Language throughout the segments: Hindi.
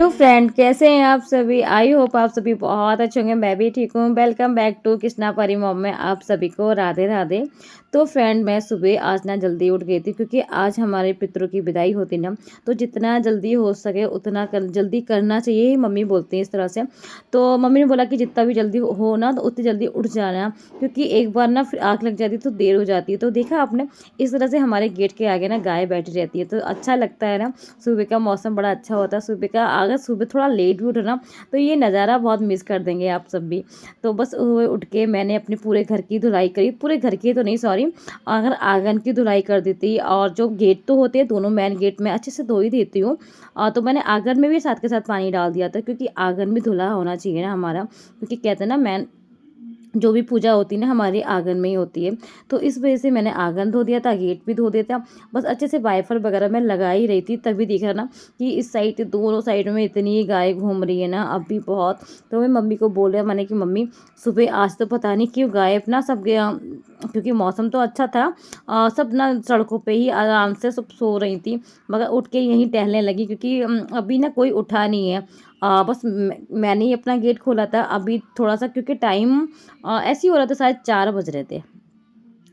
तो फ्रेंड कैसे हैं आप सभी। आई होप आप सभी बहुत अच्छे होंगे। मैं भी ठीक हूँ। वेलकम बैक टू कृष्णा परी मॉम में आप सभी को राधे राधे। तो फ्रेंड मैं सुबह आज ना जल्दी उठ गई थी क्योंकि आज हमारे पितरों की विदाई होती ना, तो जितना जल्दी हो सके उतना जल्दी करना चाहिए ही मम्मी बोलती हैं इस तरह से। तो मम्मी ने बोला कि जितना भी जल्दी हो ना तो उतनी जल्दी उठ जाना, क्योंकि एक बार ना फिर आँख लग जाती है तो देर हो जाती है। तो देखा आपने, इस तरह से हमारे गेट के आगे ना गाय बैठी रहती है तो अच्छा लगता है ना। सुबह का मौसम बड़ा अच्छा होता है। सुबह का अगर सुबह थोड़ा लेट भी उठो ना तो ये नज़ारा बहुत मिस कर देंगे आप सब भी। तो बस उठ के मैंने अपने पूरे घर की धुलाई करी, पूरे घर की तो नहीं सॉरी, अगर आंगन की धुलाई कर देती और जो गेट तो होते हैं दोनों मेन गेट में अच्छे से धो ही देती हूँ। तो मैंने आंगन में भी साथ के साथ पानी डाल दिया था क्योंकि आंगन भी धुला होना चाहिए ना हमारा, क्योंकि कहते हैं ना मैन जो भी पूजा होती है ना हमारे आंगन में ही होती है। तो इस वजह से मैंने आंगन धो दिया था, गेट भी धो दिया था। बस अच्छे से वाइफर वगैरह मैं लगा ही रही थी, तभी दिख रहा ना कि इस साइड दोनों साइड में इतनी गाय घूम रही है ना अभी बहुत। तो मैं मम्मी को बोल रहा मैंने कि मम्मी सुबह आज तो पता नहीं क्यों गाय अपना सब गया, क्योंकि मौसम तो अच्छा था। सब ना सड़कों पे ही आराम से सब सो रही थी, मगर उठ के यहीं टहलने लगी क्योंकि अभी ना कोई उठा नहीं है। बस मैंने ही अपना गेट खोला था अभी थोड़ा सा, क्योंकि टाइम ऐसे ही हो रहा था, शायद 4 बज रहे थे।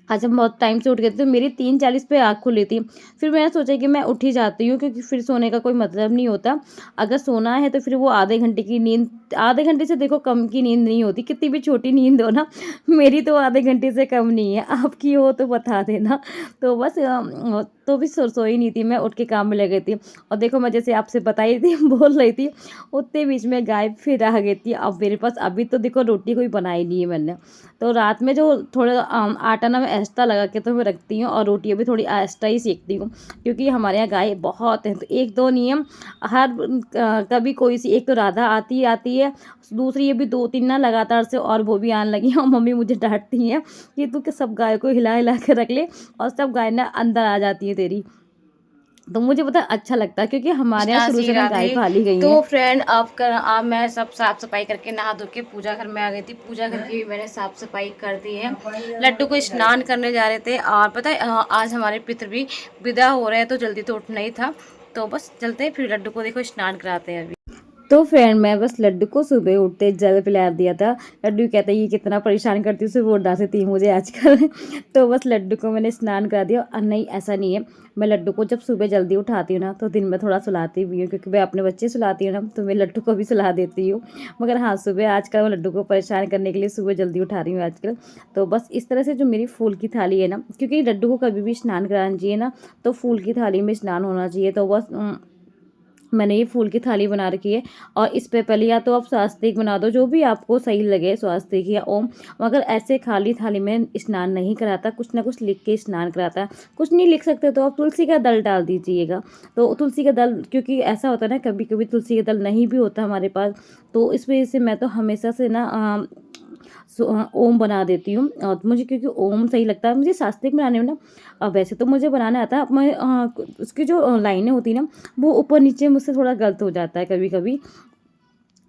आज हम बहुत टाइम से उठ गए थे तो मेरी 3:40 पे आँख खुली थी। फिर मैंने सोचा कि मैं उठ ही जाती हूँ क्योंकि फिर सोने का कोई मतलब नहीं होता। अगर सोना है तो फिर वो आधे घंटे की नींद, आधे घंटे से देखो कम की नींद नहीं होती, कितनी भी छोटी नींद हो ना। मेरी तो आधे घंटे से कम नहीं है, आपकी हो तो बता देना। तो बस तो भी सोई नहीं थी, मैं उठ के काम में लग गई थी। और देखो मैं जैसे आपसे बताई थी बोल रही थी, उतने बीच में गाय फिर आ गई थी। अब मेरे पास अभी तो देखो रोटी कोई बनाई नहीं है मैंने। तो रात में जो थोड़ा आटा ना मैं एक्स्ट्रा लगा के तो मैं रखती हूँ और रोटियाँ भी थोड़ी एक्स्ट्रा ही सेकती हूँ, क्योंकि हमारे यहाँ गाय बहुत हैं। तो एक दो नियम हर कभी कोई सी, एक तो राधा आती है, दूसरी ये भी 2-3 ना लगातार से, और वो भी आने लगी हैं और मम्मी मुझे डांटती हैं कि तू के सब गाय को हिला हिला के रख ले, और सब गाय ना अंदर आ जाती है तेरी। तो मुझे पता है अच्छा लगता है क्योंकि हमारे यहाँ कृष्णा शुरू जी से ना राधे। गाय पाली गई तो हैं। फ्रेंड अब मैं सब साफ सफाई करके नहा धो के पूजा घर में आ गई थी। पूजा घर की भी मैंने साफ सफाई कर दी है। लड्डू को स्नान करने जा रहे थे और पता है आज हमारे पितर भी विदा हो रहे हैं, तो जल्दी तो उठना ही था। तो बस चलते हैं, फिर लड्डू को देखो स्नान कराते हैं अभी। तो फ्रेंड मैं बस लड्डू को सुबह उठते जल पिला दिया था। लड्डू कहता है ये कितना परेशान करती है, सुबह उठा देती है मुझे आजकल। तो बस लड्डू को मैंने स्नान करा दिया। और नहीं ऐसा नहीं है, मैं लड्डू को जब सुबह जल्दी उठाती हूँ ना तो दिन में थोड़ा सुलाती भी हूँ, क्योंकि मैं अपने बच्चे सुलाती हूँ ना तो मैं लड्डू को भी सुला देती हूँ। मगर हाँ सुबह आजकल मैं लड्डू को परेशान करने के लिए सुबह जल्दी उठा रही हूँ आजकल। तो बस इस तरह से जो मेरी फूल की थाली है ना, क्योंकि लड्डू को कभी भी स्नान कराना चाहिए ना, तो फूल की थाली में स्नान होना चाहिए। तो बस मैंने ये फूल की थाली बना रखी है। और इस पे पहले या तो आप स्वास्तिक बना दो, जो भी आपको सही लगे, स्वास्तिक या ओम। मगर ऐसे खाली थाली में स्नान नहीं कराता, कुछ ना कुछ लिख के स्नान कराता है। कुछ नहीं लिख सकते तो आप तुलसी का दल डाल दीजिएगा। तो तुलसी का दल, क्योंकि ऐसा होता है ना कभी कभी तुलसी का दल नहीं भी होता हमारे पास, तो इस वजह से मैं तो हमेशा से ना ओम बना देती हूँ। और मुझे क्योंकि ओम सही लगता है मुझे शास्त्रिक बनाने में ना। वैसे तो मुझे बनाना आता है, मैं उसकी जो लाइनें होती हैं ना वो ऊपर नीचे मुझसे थोड़ा गलत हो जाता है कभी कभी।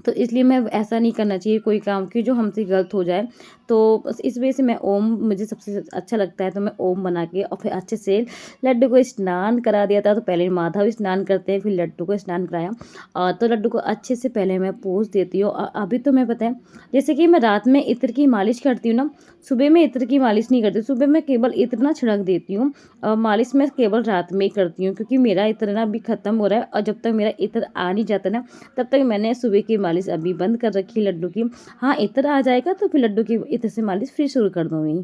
तो इसलिए मैं ऐसा नहीं करना चाहिए कोई काम की जो हमसे गलत हो जाए। तो बस इस वजह से मैं ओम, मुझे सबसे अच्छा लगता है तो मैं ओम बना के और फिर अच्छे से लड्डू को स्नान करा दिया था। तो पहले माधव स्नान करते हैं, फिर लड्डू को स्नान कराया। तो लड्डू को अच्छे से पहले मैं पोंछ देती हूँ। अभी तो मैं पता है, जैसे कि मैं रात में इत्र की मालिश करती हूँ ना, सुबह में इत्र की मालिश नहीं करती। सुबह मैं केवल इत्र ना छिड़क देती हूँ, मालिश मैं केवल रात में ही करती हूँ, क्योंकि मेरा इत्र ना अभी ख़त्म हो रहा है। और जब तक मेरा इत्र आ नहीं जाता ना तब तक मैंने सुबह की मालिश अभी बंद कर रखी लड्डू की। हाँ इत्र आ जाएगा तो फिर लड्डू की इत्र से मालिश फिर शुरू कर दूँगी।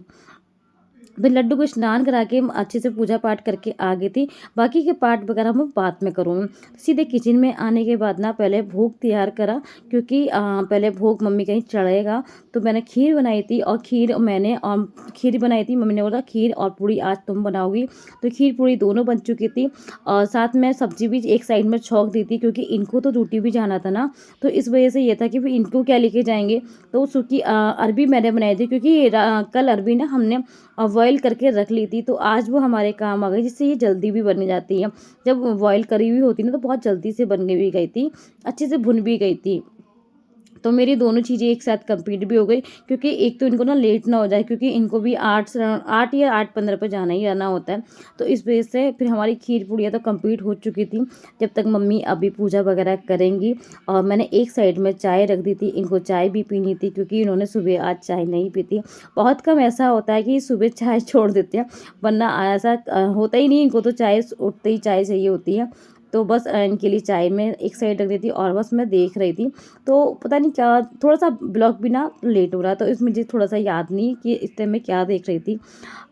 फिर लड्डू को स्नान करा के अच्छे से पूजा पाठ करके आ गई थी। बाकी के पाठ वगैरह मैं बाद में करूँगी। सीधे किचन में आने के बाद ना पहले भोग तैयार करा, क्योंकि पहले भोग मम्मी कहीं चढ़ेगा। तो मैंने खीर बनाई थी, और खीर बनाई थी। मम्मी ने बोला खीर और पूड़ी आज तुम बनाओगी। तो खीर पूड़ी दोनों बन चुकी थी, और साथ में सब्जी भी एक साइड में छौंक दी थी, क्योंकि इनको तो ड्यूटी भी जाना था ना। तो इस वजह से ये था कि फिर इनको क्या लेके जाएंगे। तो सूखी अरबी मैंने बनाई थी, क्योंकि कल अरबी ना हमने बॉयल करके रख ली थी, तो आज वो हमारे काम आ गई, जिससे ये जल्दी भी बन जाती है। जब बॉयल करी हुई होती ना तो बहुत जल्दी से बन भी गई थी, अच्छे से भुन भी गई थी। तो मेरी दोनों चीज़ें एक साथ कंप्लीट भी हो गई, क्योंकि एक तो इनको ना लेट ना हो जाए, क्योंकि इनको भी 8 या 8:15 पे जाना ही आना होता है। तो इस वजह से फिर हमारी खीर पूड़ियाँ तो कंप्लीट हो चुकी थी, जब तक मम्मी अभी पूजा वगैरह करेंगी। और मैंने एक साइड में चाय रख दी थी, इनको चाय भी पीनी थी, क्योंकि इन्होंने सुबह आज चाय नहीं पी थी। बहुत कम ऐसा होता है कि सुबह चाय छोड़ देते हैं, वरना ऐसा होता ही नहीं, इनको तो चाय उठते ही चाय चाहिए होती है। तो बस इनके लिए चाय मैं एक साइड रख दी थी और बस मैं देख रही थी। तो पता नहीं क्या थोड़ा-सा ब्लॉग भी ना लेट हो रहा है, तो इस मुझे थोड़ा-सा याद नहीं कि इस टाइम मैं क्या देख रही थी।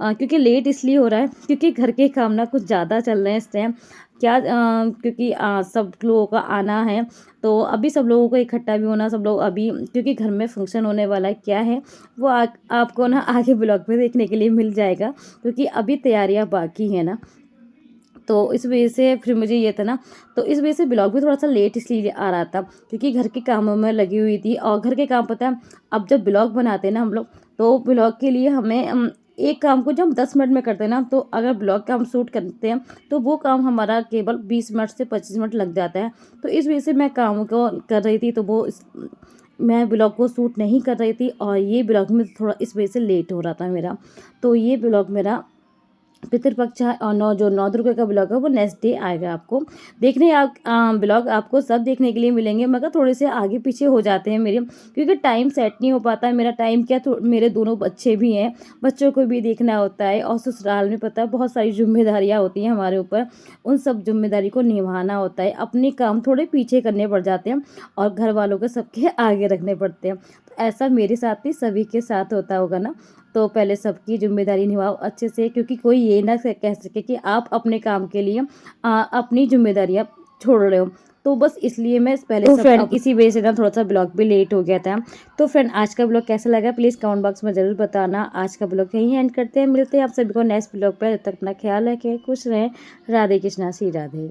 क्योंकि लेट इसलिए हो रहा है क्योंकि घर के काम ना कुछ ज़्यादा चल रहे हैं इस टाइम। क्या क्योंकि सब लोगों का आना है, तो अभी सब लोगों को इकट्ठा भी होना, सब लोग अभी क्योंकि घर में फंक्शन होने वाला है, क्या है वो आपको ना आगे ब्लॉग में देखने के लिए मिल जाएगा, क्योंकि अभी तैयारियाँ बाकी हैं ना। तो इस वजह से फिर मुझे ये था ना, तो इस वजह से ब्लॉग भी थोड़ा-सा लेट इसलिए आ रहा था, क्योंकि घर के कामों में लगी हुई थी। और घर के काम पता है, अब जब ब्लॉग बनाते हैं ना हम लोग, तो ब्लॉग के लिए हमें एक काम को जब हम 10 मिनट में करते हैं ना, तो अगर ब्लॉग का हम शूट करते हैं, तो वो काम हमारा केवल 20 मिनट से 25 मिनट लग जाता है। तो इस वजह से मैं काम को कर रही थी, तो मैं ब्लॉग को शूट नहीं कर रही थी, और ये ब्लॉग में थोड़ा इस वजह से लेट हो रहा था मेरा। तो ये ब्लॉग मेरा पितृपक्ष है, और नौ दुर्गा का ब्लॉग है वो नेक्स्ट डे आएगा आपको देखने। आप ब्लॉग आपको सब देखने के लिए मिलेंगे, मगर थोड़े से आगे पीछे हो जाते हैं मेरे, क्योंकि टाइम सेट नहीं हो पाता है मेरा। टाइम क्या, मेरे दोनों बच्चे भी हैं, बच्चों को भी देखना होता है, और ससुराल में पता है बहुत सारी जिम्मेदारियाँ होती हैं हमारे ऊपर, उन सब जिम्मेदारी को निभाना होता है। अपने काम थोड़े पीछे करने पड़ जाते हैं, और घर वालों को सबके आगे रखने पड़ते हैं। तो ऐसा मेरे साथ नहीं, सभी के साथ होता होगा ना। तो पहले सबकी ज़िम्मेदारी निभाओ अच्छे से, क्योंकि कोई ये ना कह सके कि आप अपने काम के लिए अपनी ज़िम्मेदारियाँ छोड़ रहे हो। तो बस इसलिए मैं पहले तो सब फ्रेंड इसी वजह से ना थोड़ा-सा ब्लॉग भी लेट हो गया था। तो फ्रेंड आज का ब्लॉग कैसा लगा प्लीज़ कमेंट बॉक्स में ज़रूर बताना। आज का ब्लॉग यहीं एंड करते हैं, मिलते हैं आप सभी को नेक्स्ट ब्लॉग पर। तब तक अपना ख्याल रखें, खुश रहें। राधे कृष्णा, श्री राधे।